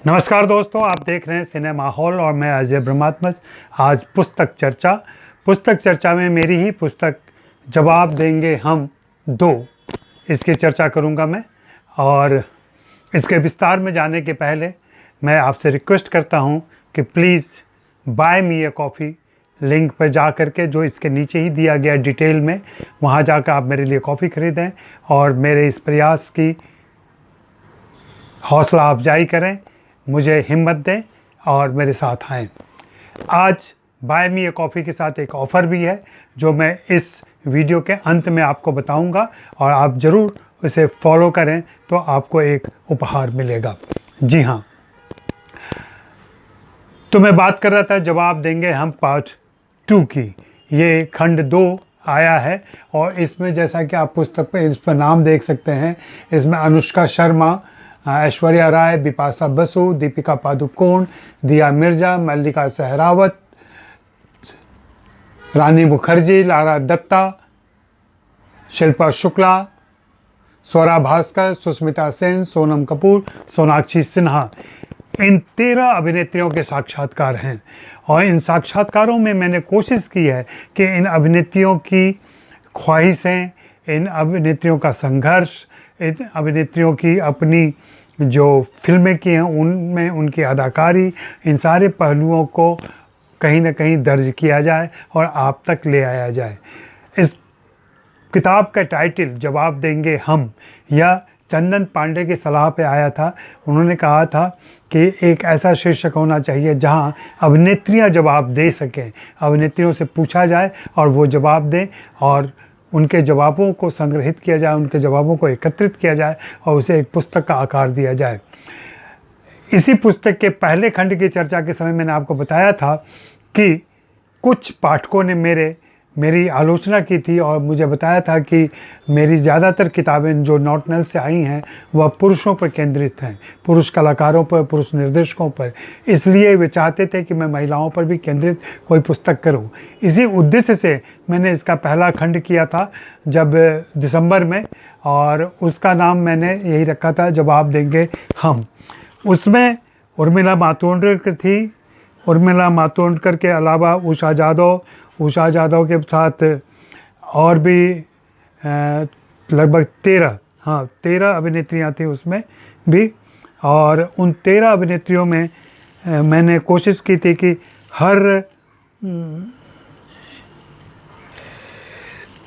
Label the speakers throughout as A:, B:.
A: नमस्कार दोस्तों, आप देख रहे हैं सिनेमा हॉल और मैं अजय ब्रह्मात्मज। आज पुस्तक चर्चा में मेरी ही पुस्तक जवाब देंगे हम 2 इसकी चर्चा करूंगा मैं। और इसके विस्तार में जाने के पहले मैं आपसे रिक्वेस्ट करता हूं कि please buy me a coffee link पर जा कर के, जो इसके नीचे ही दिया गया डिटेल में, वहां जाकर आप मेरे लिए कॉफ़ी ख़रीदें और मेरे इस प्रयास की हौसला अफजाई करें, मुझे हिम्मत दें और मेरे साथ आएँ। आज बाय मी ए कॉफ़ी के साथ एक ऑफ़र भी है जो मैं इस वीडियो के अंत में आपको बताऊंगा और आप ज़रूर उसे फॉलो करें तो आपको एक उपहार मिलेगा। जी हाँ, तो मैं बात कर रहा था जवाब देंगे हम पार्ट 2 की। ये खंड 2 आया है और इसमें जैसा कि आप पुस्तक पे इस पर नाम देख सकते हैं, इसमें अनुष्का शर्मा, ऐश्वर्या राय, बिपाशा बसु, दीपिका पादुकोण, दिया मिर्जा, मल्लिका सहरावत, रानी मुखर्जी, लारा दत्ता, शिल्पा शुक्ला, स्वरा भास्कर, सुष्मिता सेन, सोनम कपूर, सोनाक्षी सिन्हा, इन 13 अभिनेत्रियों के साक्षात्कार हैं। और इन साक्षात्कारों में मैंने कोशिश की है कि इन अभिनेत्रियों की ख्वाहिशें, इन अभिनेत्रियों का संघर्ष, इन अभिनेत्रियों की अपनी जो फिल्में की हैं उनमें उनकी अदाकारी, इन सारे पहलुओं को कहीं ना कहीं दर्ज किया जाए और आप तक ले आया जाए। इस किताब का टाइटल जवाब देंगे हम, यह चंदन पांडे की सलाह पे आया था। उन्होंने कहा था कि एक ऐसा शीर्षक होना चाहिए जहां अभिनेत्रियां जवाब दे सकें, अभिनेत्रियों से पूछा जाए और वो जवाब दें और उनके जवाबों को संग्रहित किया जाए, उनके जवाबों को एकत्रित किया जाए और उसे एक पुस्तक का आकार दिया जाए। इसी पुस्तक के पहले खंड की चर्चा के समय मैंने आपको बताया था कि कुछ पाठकों ने मेरी आलोचना की थी और मुझे बताया था कि मेरी ज़्यादातर किताबें जो नॉटनल से आई हैं वह पुरुषों पर केंद्रित हैं, पुरुष कलाकारों पर, पुरुष निर्देशकों पर। इसलिए वे चाहते थे कि मैं महिलाओं पर भी केंद्रित कोई पुस्तक करूं। इसी उद्देश्य से मैंने इसका पहला खंड किया था जब दिसंबर में, और उसका नाम मैंने यही रखा था, जवाब देंगे हम। उसमें उर्मिला मातोंडकर थी। उर्मिला मातोंडकर के अलावा उषा जादव के साथ और भी लगभग 13 अभिनेत्रियां थी उसमें भी। और उन 13 अभिनेत्रियों में मैंने कोशिश की थी कि हर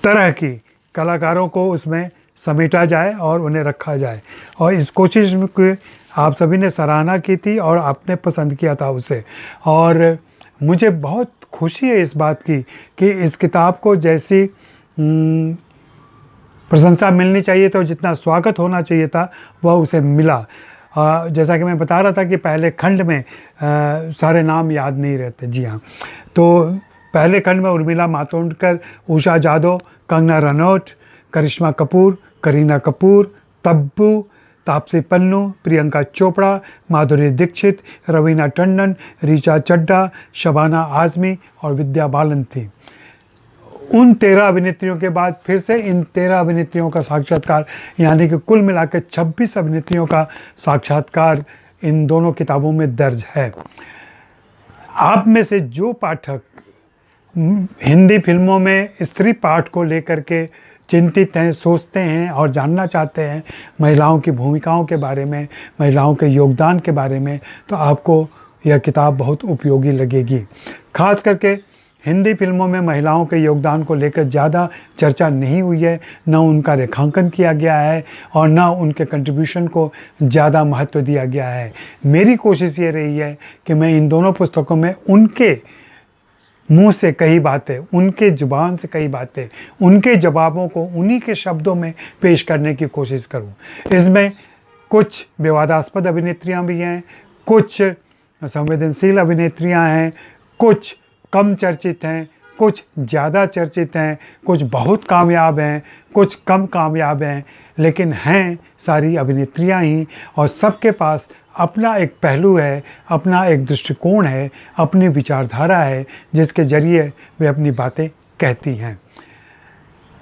A: तरह की कलाकारों को उसमें समेटा जाए और उन्हें रखा जाए। और इस कोशिश में आप सभी ने सराहना की थी और आपने पसंद किया था उसे। और मुझे बहुत खुशी है इस बात की कि इस किताब को जैसी प्रशंसा मिलनी चाहिए था, जितना स्वागत होना चाहिए था, वह उसे मिला। जैसा कि मैं बता रहा था कि पहले खंड में सारे नाम याद नहीं रहते। जी हाँ, तो पहले खंड में उर्मिला मातोंडकर, उषा जादव, कंगना रनौत, करिश्मा कपूर, करीना कपूर, तब्बू, तापसी पन्नू, प्रियंका चोपड़ा, माधुरी दीक्षित, रवीना टंडन, ऋचा चड्ढा, शबाना आज़मी और विद्या बालन थी। उन 13 अभिनेत्रियों के बाद फिर से इन 13 अभिनेत्रियों का साक्षात्कार, यानी कि कुल मिलाकर 26 अभिनेत्रियों का साक्षात्कार इन दोनों किताबों में दर्ज है। आप में से जो पाठक हिंदी फिल्मों में स्त्री पाठ को लेकर के चिंतित हैं, सोचते हैं और जानना चाहते हैं महिलाओं की भूमिकाओं के बारे में, महिलाओं के योगदान के बारे में, तो आपको यह किताब बहुत उपयोगी लगेगी। खास करके हिंदी फिल्मों में महिलाओं के योगदान को लेकर ज़्यादा चर्चा नहीं हुई है, न उनका रेखांकन किया गया है और न उनके कंट्रीब्यूशन को ज़्यादा महत्व दिया गया है। मेरी कोशिश ये रही है कि मैं इन दोनों पुस्तकों में उनके मुंह से कई बातें, उनके ज़ुबान से कई बातें, उनके जवाबों को उन्हीं के शब्दों में पेश करने की कोशिश करूं। इसमें कुछ विवादास्पद अभिनेत्रियां भी हैं, कुछ संवेदनशील अभिनेत्रियां हैं, कुछ कम चर्चित हैं, कुछ ज़्यादा चर्चित हैं, कुछ बहुत कामयाब हैं, कुछ कम कामयाब हैं, लेकिन हैं सारी अभिनेत्रियां ही। और सबके पास अपना एक पहलू है, अपना एक दृष्टिकोण है, अपनी विचारधारा है, जिसके ज़रिए वे अपनी बातें कहती हैं।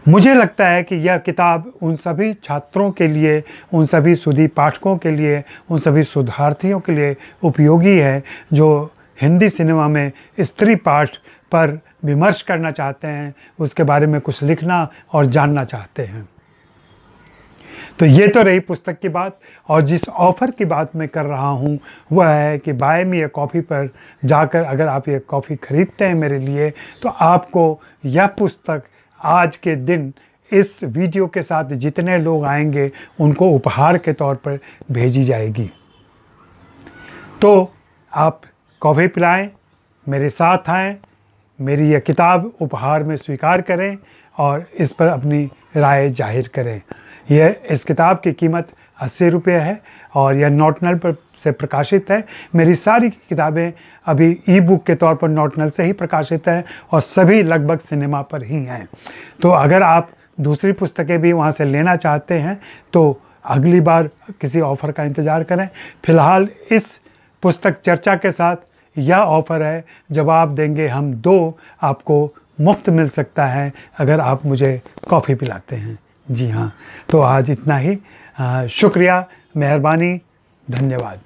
A: मुझे लगता है कि यह किताब उन सभी छात्रों के लिए, उन सभी सुधी पाठकों के लिए, उन सभी शोधार्थियों के लिए उपयोगी है जो हिंदी सिनेमा में स्त्री पाठ पर विमर्श करना चाहते हैं, उसके बारे में कुछ लिखना और जानना चाहते हैं। तो ये तो रही पुस्तक की बात। और जिस ऑफ़र की बात मैं कर रहा हूँ वह है कि बाय मी अ कॉफ़ी पर जाकर अगर आप ये कॉफ़ी ख़रीदते हैं मेरे लिए, तो आपको यह पुस्तक आज के दिन इस वीडियो के साथ जितने लोग आएंगे उनको उपहार के तौर पर भेजी जाएगी। तो आप कॉफ़ी पिलाएं, मेरे साथ आएँ, मेरी यह किताब उपहार में स्वीकार करें और इस पर अपनी राय जाहिर करें। इस किताब की कीमत 80 रुपये है और यह नॉटनल पर से प्रकाशित है। मेरी सारी किताबें अभी ई बुक के तौर पर नॉटनल से ही प्रकाशित हैं और सभी लगभग सिनेमा पर ही हैं। तो अगर आप दूसरी पुस्तकें भी वहाँ से लेना चाहते हैं तो अगली बार किसी ऑफ़र का इंतज़ार करें। फ़िलहाल इस पुस्तक चर्चा के साथ यह ऑफ़र है, जवाब देंगे हम 2 आपको मुफ्त मिल सकता है अगर आप मुझे कॉफ़ी पिलाते हैं। जी हाँ, तो आज इतना ही। शुक्रिया, मेहरबानी, धन्यवाद।